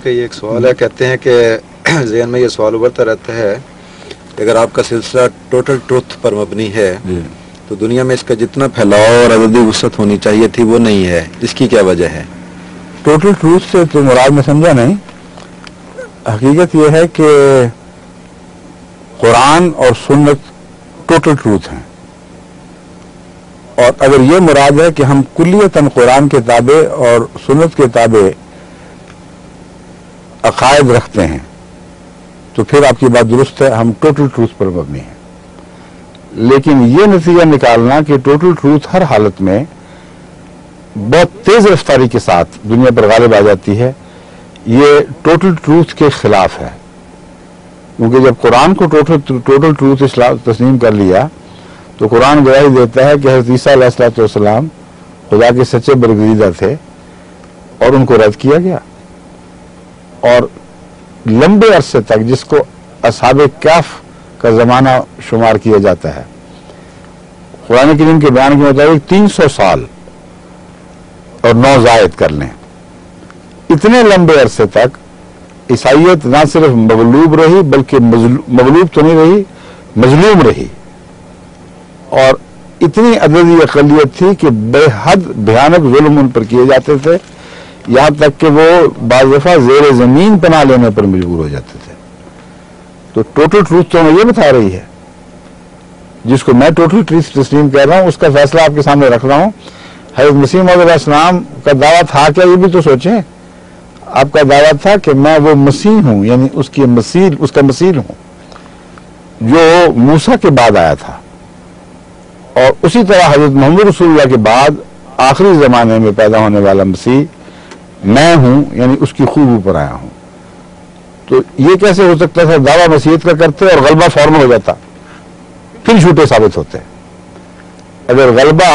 کہ یہ ایک سوال ہے، کہتے ہیں کہ ذہن میں یہ سوال ابھرتا رہتا ہے کہ اگر آپ کا سلسلہ ٹوٹل ٹروتھ پر مبنی ہے تو دنیا میں اس کا جتنا پھیلاؤ اور عددی وسعت ہونی چاہیے تھی وہ نہیں ہے، اس کی کیا وجہ ہے؟ ٹوٹل ٹروتھ سے تو مراد میں سمجھا نہیں. حقیقت یہ ہے کہ قرآن اور سنت ٹوٹل ٹروتھ ہیں، اور اگر یہ مراد ہے کہ ہم کلیتاً قرآن کے تابع اور سنت کے تابع عقائد رکھتے ہیں تو پھر آپ کی بات درست ہے، ہم ٹوٹل ٹروتھ پر مبنی ہیں. لیکن یہ نتیجہ نکالنا کہ ٹوٹل ٹروتھ ہر حالت میں بہت تیز رفتاری کے ساتھ دنیا پر غالب آ جاتی ہے، یہ ٹوٹل ٹروتھ کے خلاف ہے. کیونکہ جب قرآن کو ٹوٹل ٹروتھ تسلیم کر لیا تو قرآن گواہی دیتا ہے کہ حضرت عیسیٰ علیہ الصلوۃ والسلام خدا کے سچے برگزیدہ تھے اور ان کو رد کیا گیا. اور لمبے عرصے تک، جس کو اصحاب کہف کا زمانہ شمار کیا جاتا ہے، قرآن کریم کے بیان کے مطابق 300 سال اور 9 زائد کر لیں، اتنے لمبے عرصے تک عیسائیت نہ صرف مغلوب رہی بلکہ مغلوب تو نہیں رہی، مظلوم رہی. اور اتنی عددی اقلیت تھی کہ بے حد بھیانک ظلم ان پر کیے جاتے تھے، یہاں تک کہ وہ بعض دفعہ زیر زمین پناہ لینے پر مجبور ہو جاتے تھے. تو ٹوٹل ٹروتھ تو میں یہ بتا رہی ہے، جس کو میں ٹوٹل ٹروتھ تسلیم کہہ رہا ہوں اس کا فیصلہ آپ کے سامنے رکھ رہا ہوں. حضرت مسیح موعود علیہ السلام کا دعویٰ تھا کیا؟ یہ بھی تو سوچیں. آپ کا دعویٰ تھا کہ میں وہ مسیح ہوں، یعنی اس کا مسیح ہوں جو موسیٰ کے بعد آیا تھا. اور اسی طرح حضرت محمد رسول اللہ کے بعد آخری زمانے میں پیدا ہونے والا مسیح میں ہوں، یعنی اس کی خوب اوپر آیا ہوں. تو یہ کیسے ہو سکتا تھا؟ دعویٰ مسیحیت کا کرتے اور غلبہ فوراً ہو جاتا، پھر جھوٹے ثابت ہوتے. اگر غلبہ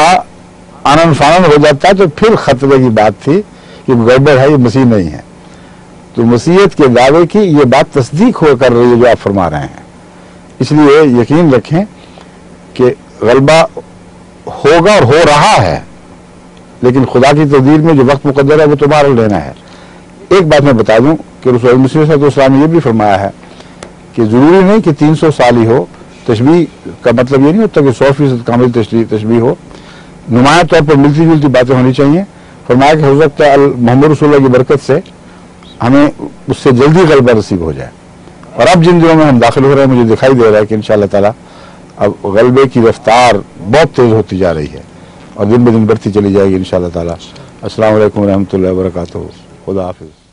آنن فانن ہو جاتا تو پھر خطرے کی بات تھی کہ گڑبڑ ہے، یہ مسیح نہیں ہے. تو مسیحیت کے دعوے کی یہ بات تصدیق ہو کر رہی ہے جو آپ فرما رہے ہیں. اس لیے یقین رکھیں کہ غلبہ ہوگا اور ہو رہا ہے، لیکن خدا کی تقدیر میں جو وقت مقدر ہے وہ تمہارا لینا ہے. ایک بات میں بتا دوں کہ رسول مسیح صلی اللہ علیہ وسلم نے یہ بھی فرمایا ہے کہ ضروری نہیں کہ 300 سال ہی ہو. تشبیہ کا مطلب یہ نہیں ہوتا کہ 100% کامل تشبیہ ہو، نمایاں طور پر ملتی جلتی باتیں ہونی چاہیے. فرمایا کہ ہو سکتا ہے محمد رسول اللہ کی برکت سے ہمیں اس سے جلدی غلبہ نصیب ہو جائے. اور اب جن دنوں میں ہم داخل ہو رہے ہیں مجھے دکھائی دے رہا ہے کہ انشاءاللہ تعالی اب غلبے کی رفتار بہت تیز ہوتی جا رہی ہے اور دن بہ دن بڑھتی چلی جائے گی انشاءاللہ تعالی. السلام علیکم ورحمۃ اللہ وبرکاتہ. خدا حافظ.